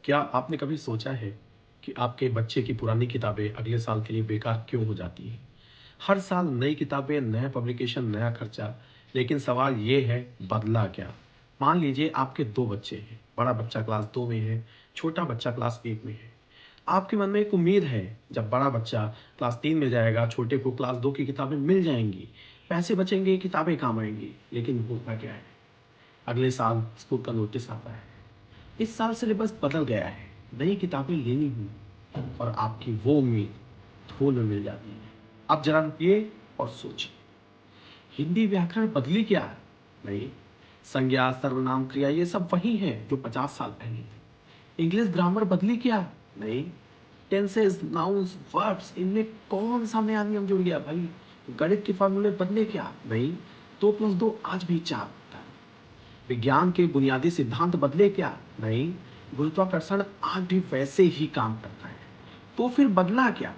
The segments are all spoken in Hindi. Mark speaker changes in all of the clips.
Speaker 1: क्या आपने कभी सोचा है कि आपके बच्चे की पुरानी किताबें अगले साल के लिए बेकार क्यों हो जाती हैं? हर साल नई किताबें, नया पब्लिकेशन, नया खर्चा। लेकिन सवाल ये है, बदला क्या? मान लीजिए आपके 2 बच्चे हैं। बड़ा बच्चा क्लास 2 में है, छोटा बच्चा क्लास 1 में है। आपके मन में एक उम्मीद है, जब बड़ा बच्चा क्लास 3 में जाएगा, छोटे को क्लास 2 की किताबें मिल जाएँगी, पैसे बचेंगे, किताबें काम आएँगी। लेकिन होता क्या है? अगले साल स्कूल का नोटिस आता है। इस साल सिलेबस बदल गया है, नई किताबें लेनी होंगी और आपकी वो उम्मीद धूल में मिल जाती है। अब जरा रुकिए और सोचिए, हिंदी व्याकरण बदली क्या है? नहीं, संज्ञा, सर्वनाम, क्रिया ये सब वही है जो 50 साल पहले थे। इंग्लिश ग्रामर बदली क्या? नहीं, टेंसेस, नाउन्स, वर्ब्स, इनमें कौन सा नया नियम जुड़ गया भाई? गणित के फॉर्मूले बदले क्या? नहीं, 2+2 आज भी 4 होता है। विज्ञान के बुनियादी सिद्धांत बदले क्या? नहीं, गुरुत्वाकर्षण आज भी वैसे ही काम करता है। तो फिर बदला क्या?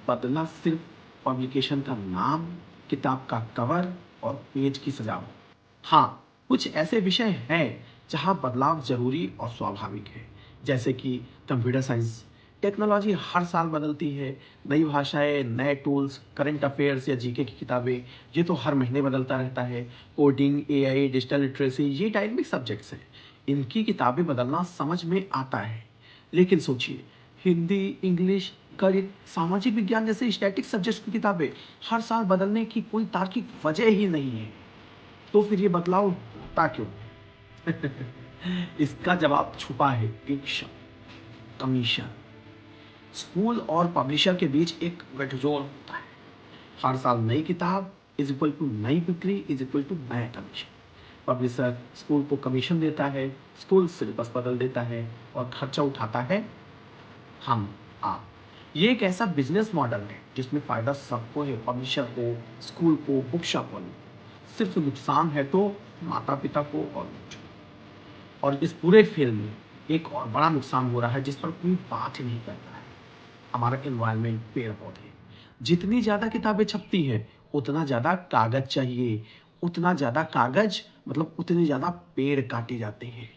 Speaker 1: बदला सिर्फ पब्लिकेशन का नाम, किताब का कवर और पेज की सजावट। हाँ, कुछ ऐसे विषय हैं जहां बदलाव जरूरी और स्वाभाविक है, जैसे कि कंप्यूटर साइंस। टेक्नोलॉजी हर साल बदलती है, नई भाषाएं, नए टूल्स, करंट अफेयर्स या जीके की किताबें, ये तो हर महीने बदलता रहता है। कोडिंग, एआई, डिजिटल लिटरेसी, ये डायनेमिक सब्जेक्ट्स हैं। इनकी किताबें बदलना समझ में आता है। लेकिन सोचिए, हिंदी, इंग्लिश, गणित, सामाजिक विज्ञान जैसे स्टैटिक सब्जेक्ट्स की किताबें हर साल बदलने की कोई तार्किक वजह ही नहीं है। तो फिर ये बदलाव होता क्यों? इसका जवाब छुपा है एक शब्द, कमीशन। स्कूल और पब्लिशर के बीच एक गठजोड़ होता है। हर साल नई किताब इज इक्वल टू नई बिक्री इज इक्वल टू नया कमीशन। पब्लिशर स्कूल को कमीशन देता है, स्कूल सिलेबस बदल देता है और खर्चा उठाता है हम, आप। ये एक ऐसा बिजनेस मॉडल है जिसमें फायदा सबको है, पब्लिशर को, स्कूल को, बुक शॉप वालों को। सिर्फ नुकसान है तो माता पिता को और बच्चों को। और इस पूरे खेल में एक और बड़ा नुकसान हो रहा है जिस पर कोई बात ही नहीं करता है, हमारा एनवायरनमेंट, पेड़ पौधे। जितनी ज्यादा किताबें छपती हैं, उतना ज्यादा कागज चाहिए। उतना ज्यादा कागज मतलब उतने ज्यादा पेड़ काटे जाते हैं।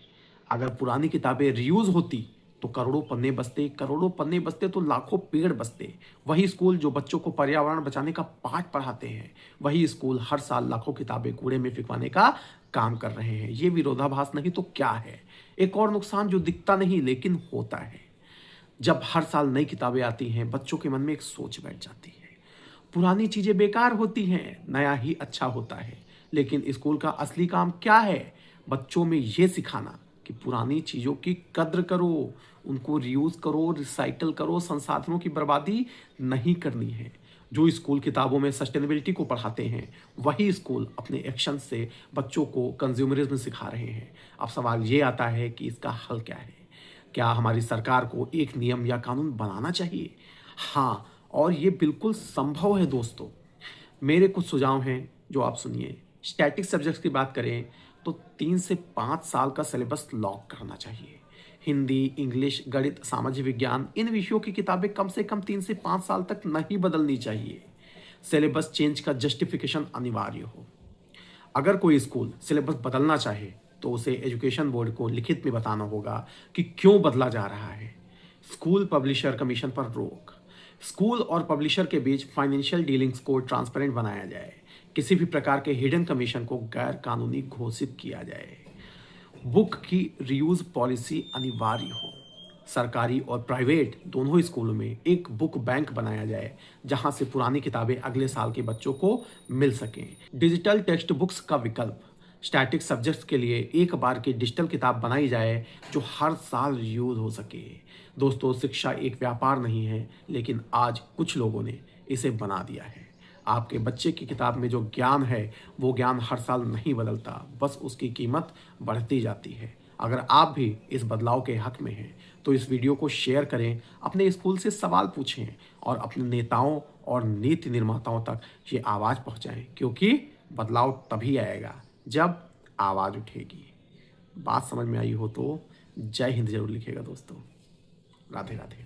Speaker 1: अगर पुरानी किताबें रीयूज होती तो करोड़ों पन्ने बचते, करोड़ों पन्ने बचते तो लाखों पेड़ बचते। वही स्कूल जो बच्चों को पर्यावरण बचाने का पाठ पढ़ाते हैं, वही स्कूल हर साल लाखों किताबें कूड़े में फिकवाने का काम कर रहे हैं। ये विरोधाभास नहीं तो क्या है? एक और नुकसान जो दिखता नहीं लेकिन होता है, जब हर साल नई किताबें आती हैं, बच्चों के मन में एक सोच बैठ जाती है, पुरानी चीजें बेकार होती हैं, नया ही अच्छा होता है। लेकिन स्कूल का असली काम क्या है? बच्चों में यह सिखाना कि पुरानी चीजों की कद्र करो, उनको रीयूज करो, रिसाइकल करो, संसाधनों की बर्बादी नहीं करनी है। जो स्कूल किताबों में सस्टेनेबिलिटी को पढ़ाते हैं, वही स्कूल अपने एक्शन से बच्चों को कंज्यूमरिज्म सिखा रहे हैं। अब सवाल ये आता है कि इसका हल क्या है? क्या हमारी सरकार को एक नियम या कानून बनाना चाहिए? हाँ, और ये बिल्कुल संभव है दोस्तों। मेरे कुछ सुझाव हैं जो आप सुनिए। स्टैटिक सब्जेक्ट्स की बात करें तो 3 से 5 साल का सिलेबस लॉक करना चाहिए। हिंदी, इंग्लिश, गणित, सामाजिक विज्ञान, इन विषयों की किताबें कम से कम 3 से 5 साल तक नहीं बदलनी चाहिए। सिलेबस चेंज का जस्टिफिकेशन अनिवार्य हो। अगर कोई स्कूल सिलेबस बदलना चाहे तो उसे एजुकेशन बोर्ड को लिखित में बताना होगा कि क्यों बदला जा रहा है। स्कूल पब्लिशर कमीशन पर रोक। स्कूल और पब्लिशर के बीच फाइनेंशियल डीलिंग्स को ट्रांसपेरेंट बनाया जाए। किसी भी प्रकार के हिडन कमीशन को गैर कानूनी घोषित किया जाए। बुक की रीयूज पॉलिसी अनिवार्य हो। सरकारी और प्राइवेट दोनों स्कूलों में एक बुक बैंक बनाया जाए जहां से पुरानी किताबें अगले साल के बच्चों को मिल सकें। डिजिटल टेक्स्ट बुक्स का विकल्प। स्टैटिक सब्जेक्ट्स के लिए एक बार की डिजिटल किताब बनाई जाए जो हर साल यूज हो सके। दोस्तों, शिक्षा एक व्यापार नहीं है, लेकिन आज कुछ लोगों ने इसे बना दिया है। आपके बच्चे की किताब में जो ज्ञान है, वो ज्ञान हर साल नहीं बदलता, बस उसकी कीमत बढ़ती जाती है। अगर आप भी इस बदलाव के हक में हैं तो इस वीडियो को शेयर करें, अपने स्कूल से सवाल पूछें और अपने नेताओं और नीति निर्माताओं तक ये आवाज़ पहुंचाएं, क्योंकि बदलाव तभी आएगा जब आवाज़ उठेगी। बात समझ में आई हो तो जय हिंद जरूर लिखिएगा दोस्तों। राधे राधे।